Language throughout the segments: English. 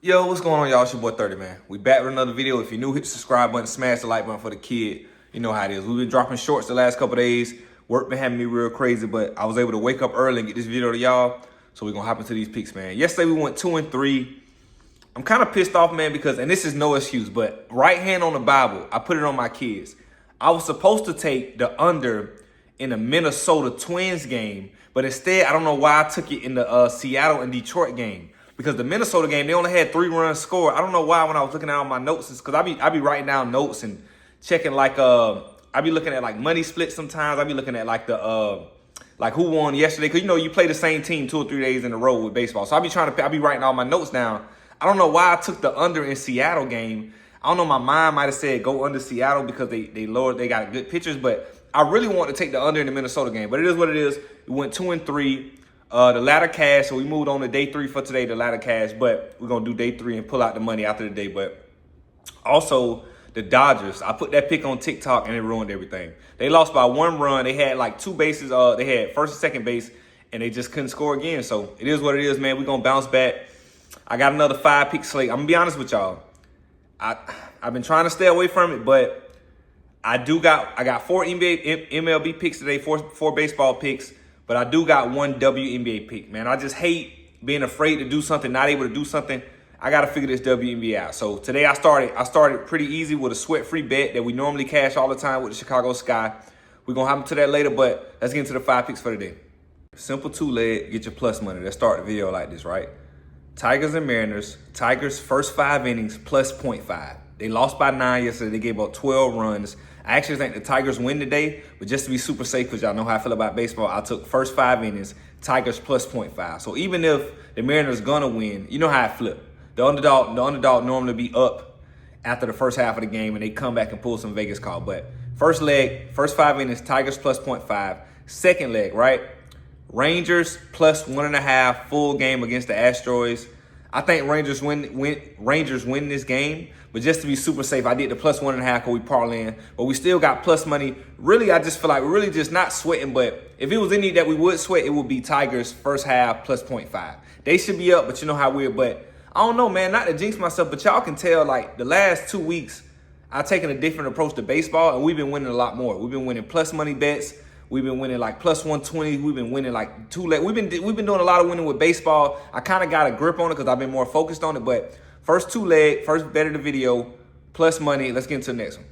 Yo, what's going on, y'all? It's your boy 30, man. We back with another video. If you're new, hit the subscribe button, smash the like button for the kid. You know how it is. We've been dropping shorts the last couple days. Work been having me real crazy, but I was able to wake up early and get this video to y'all. So we're going to hop into these picks, man. Yesterday, we went 2-3. I'm kind of pissed off, man, because, and this is no excuse, but right hand on the Bible, I put it on my kids. I was supposed to take the under in a Minnesota Twins game, but instead, I don't know why I took it in the Seattle and Detroit game. Because the Minnesota game, they only had 3 runs scored. I don't know why when I was looking at all my notes, because I be writing down notes and checking like I be looking at like money splits sometimes. I be looking at like the like who won yesterday, because you know you play the same team 2 or 3 days in a row with baseball. So I be writing all my notes down. I don't know why I took the under in Seattle game. I don't know, my mind might have said go under Seattle because they got good pitchers, but I really want to take the under in the Minnesota game. But it is what it is. We went 2-3. The ladder cash, so we moved on to day 3 for today, the ladder cash, but we're going to do day 3 and pull out the money after the day. But also, the Dodgers, I put that pick on TikTok and it ruined everything. They lost by 1 run. They had like 2 bases. They had first and second base, and they just couldn't score again. So it is what it is, man. We're going to bounce back. I got another 5-pick slate. I'm going to be honest with y'all. I've been trying to stay away from it, but I got 4 MLB picks today, four baseball picks. But I do got 1 WNBA pick, man. I just hate being afraid to do something, not able to do something. I got to figure this WNBA out. So today I started pretty easy with a sweat-free bet that we normally cash all the time with the Chicago Sky. We're going to hop into that later, but let's get into the 5 picks for the day. Simple 2-leg, get your plus money. Let's start the video like this, right? Tigers and Mariners. Tigers first 5 innings plus 0.5. They lost by 9 yesterday. They gave up 12 runs. I actually think the Tigers win today, but just to be super safe, because y'all know how I feel about baseball, I took first 5 innings, Tigers plus 0.5. So even if the Mariners gonna win, you know how I flip. The underdog normally be up after the first half of the game, and they come back and pull some Vegas call. But first leg, first 5 innings, Tigers plus 0.5. Second leg, right? Rangers plus 1.5 full game against the Astros. I think Rangers win this game, but just to be super safe, I did the plus 1.5 because we parlaying, but we still got plus money. Really, I just feel like we're really just not sweating, but if it was any that we would sweat, it would be Tigers first half plus 0.5. They should be up, but you know how weird, but I don't know, man, not to jinx myself, but y'all can tell like the last 2 weeks, I've taken a different approach to baseball, and we've been winning a lot more. We've been winning plus money bets. We've been winning like plus 120. We've been winning like 2 legs. We've been doing a lot of winning with baseball. I kind of got a grip on it because I've been more focused on it. But first 2 leg, first bet of the video, plus money. Let's get into the next one.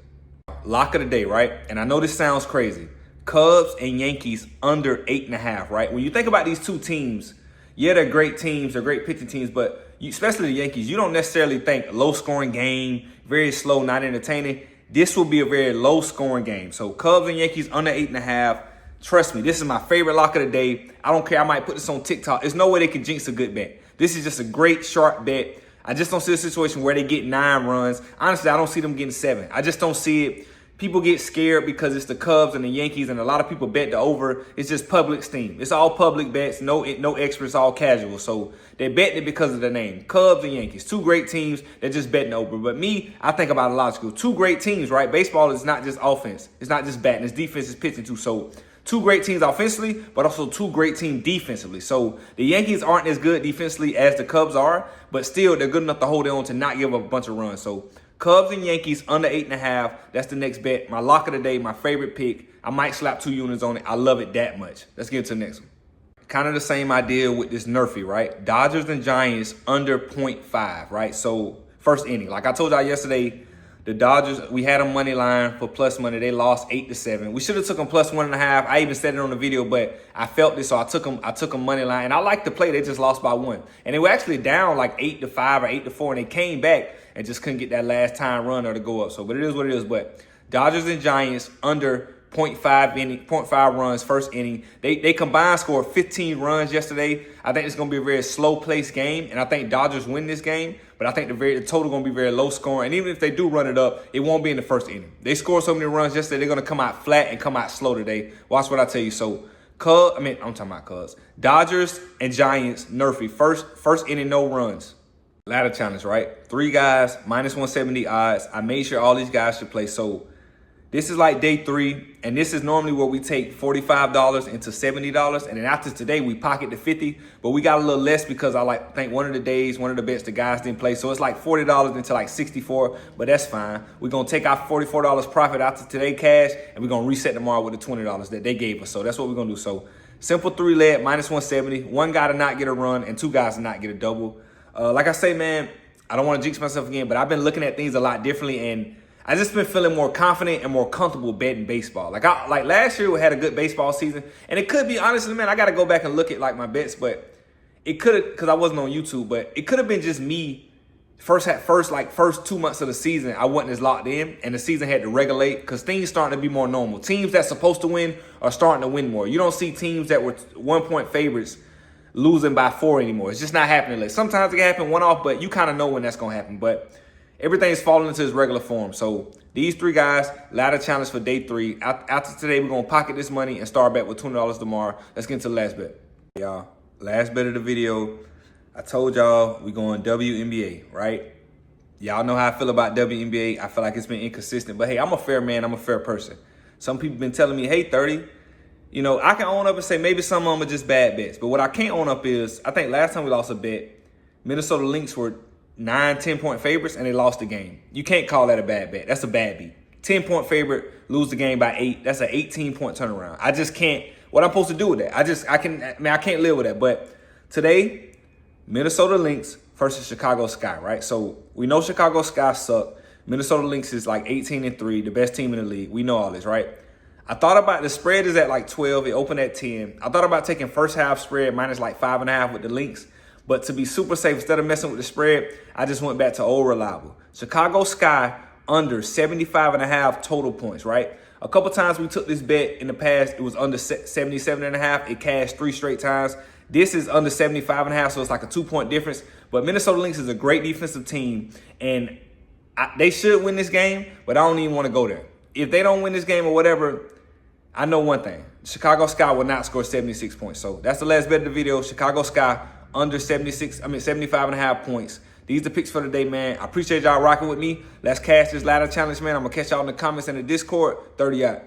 Lock of the day, right? And I know this sounds crazy. Cubs and Yankees under 8.5, right? When you think about these 2 teams, yeah, they're great teams. They're great pitching teams. But especially the Yankees, you don't necessarily think low-scoring game, very slow, not entertaining. This will be a very low-scoring game. So Cubs and Yankees under 8.5. Trust me, this is my favorite lock of the day. I don't care. I might put this on TikTok. There's no way they can jinx a good bet. This is just a great, sharp bet. I just don't see a situation where they get 9 runs. Honestly, I don't see them getting 7. I just don't see it. People get scared because it's the Cubs and the Yankees, and a lot of people bet the over. It's just public steam. It's all public bets, no experts, all casual. So they bet it because of the name. Cubs and Yankees, 2 great teams. They're just betting over. But me, I think about it logical. 2 great teams, right? Baseball is not just offense. It's not just batting. It's defense, it's pitching too. So 2 great teams offensively, but also 2 great teams defensively. So the Yankees aren't as good defensively as the Cubs are, but still they're good enough to hold on to not give up a bunch of runs. So Cubs and Yankees under 8.5. That's the next bet. My lock of the day, my favorite pick. I might slap 2 units on it. I love it that much. Let's get to the next one. Kind of the same idea with this Nerfy, right? Dodgers and Giants under 0.5, right? So first inning. Like I told y'all yesterday, the Dodgers, we had a money line for plus money. They lost 8-7. We should have took them plus 1.5. I even said it on the video, but I felt this, so I took them money line. And I like the play. They just lost by 1. And they were actually down like 8-5 or 8-4, and they came back and just couldn't get that last time runner to go up. So, but it is what it is. But Dodgers and Giants under 0.5 runs first inning. They combined scored 15 runs yesterday. I think it's going to be a very slow-paced game, and I think Dodgers win this game. But I think the total going to be very low scoring. And even if they do run it up, it won't be in the first inning. They scored so many runs yesterday, they're going to come out flat and come out slow today. Watch what I tell you. So, I'm talking about Cubs. Dodgers and Giants, Nerfy. First inning, no runs. Ladder challenge, right? 3 guys, minus 170 odds. I made sure all these guys should play. So, This is like day 3, and this is normally where we take $45 into $70, and then after today we pocket the 50, but we got a little less because I think one of the bets the guys didn't play, so it's like $40 into like 64, but that's fine. We're gonna take our $44 profit after today cash, and we're gonna reset tomorrow with the $20 that they gave us. So that's what we're gonna do. So simple 3-leg minus 170, one guy to not get a run and 2 guys to not get a double. Like I say, man, I don't want to jinx myself again, but I've been looking at things a lot differently, and I just been feeling more confident and more comfortable betting baseball. Like last year we had a good baseball season, and it could be, honestly, man, I got to go back and look at like my bets, but it could have, because I wasn't on YouTube, but it could have been just me first 2 months of the season. I wasn't as locked in, and the season had to regulate because things starting to be more normal. Teams that's supposed to win are starting to win more. You don't see teams that were 1-point favorites losing by 4 anymore. It's just not happening. Like, sometimes it can happen one-off, but you kind of know when that's going to happen. But everything's falling into its regular form. So these 3 guys, ladder challenge for day 3. After today, we're going to pocket this money and start bet with $20 tomorrow. Let's get into the last bet. Y'all, last bet of the video. I told y'all we going WNBA, right? Y'all know how I feel about WNBA. I feel like it's been inconsistent. But hey, I'm a fair man. I'm a fair person. Some people been telling me, hey, 30, you know, I can own up and say maybe some of them are just bad bets. But what I can't own up is, I think last time we lost a bet, Minnesota Lynx were 9-10-point favorites, and they lost the game. You can't call that a bad bet. That's a bad beat. 10-point favorite, lose the game by 8. That's an 18-point turnaround. I just can't. What I'm supposed to do with that? I can't live with that. But today, Minnesota Lynx versus Chicago Sky, right? So we know Chicago Sky suck. Minnesota Lynx is like 18-3, the best team in the league. We know all this, right? I thought about, the spread is at like 12. It opened at 10. I thought about taking first half spread minus like 5.5 with the Lynx. But to be super safe, instead of messing with the spread, I just went back to old reliable. Chicago Sky under 75.5 total points, right? A couple times we took this bet in the past. It was under 77.5. It cashed 3 straight times. This is under 75.5, so it's like a 2-point difference. But Minnesota Lynx is a great defensive team, and they should win this game, but I don't even want to go there. If they don't win this game or whatever, I know one thing. Chicago Sky will not score 76 points. So that's the last bet of the video. Chicago Sky under 75.5 points. These are the picks for the day, man. I appreciate y'all rocking with me. Let's cash this ladder challenge, man. I'm going to catch y'all in the comments and the Discord. 30 out.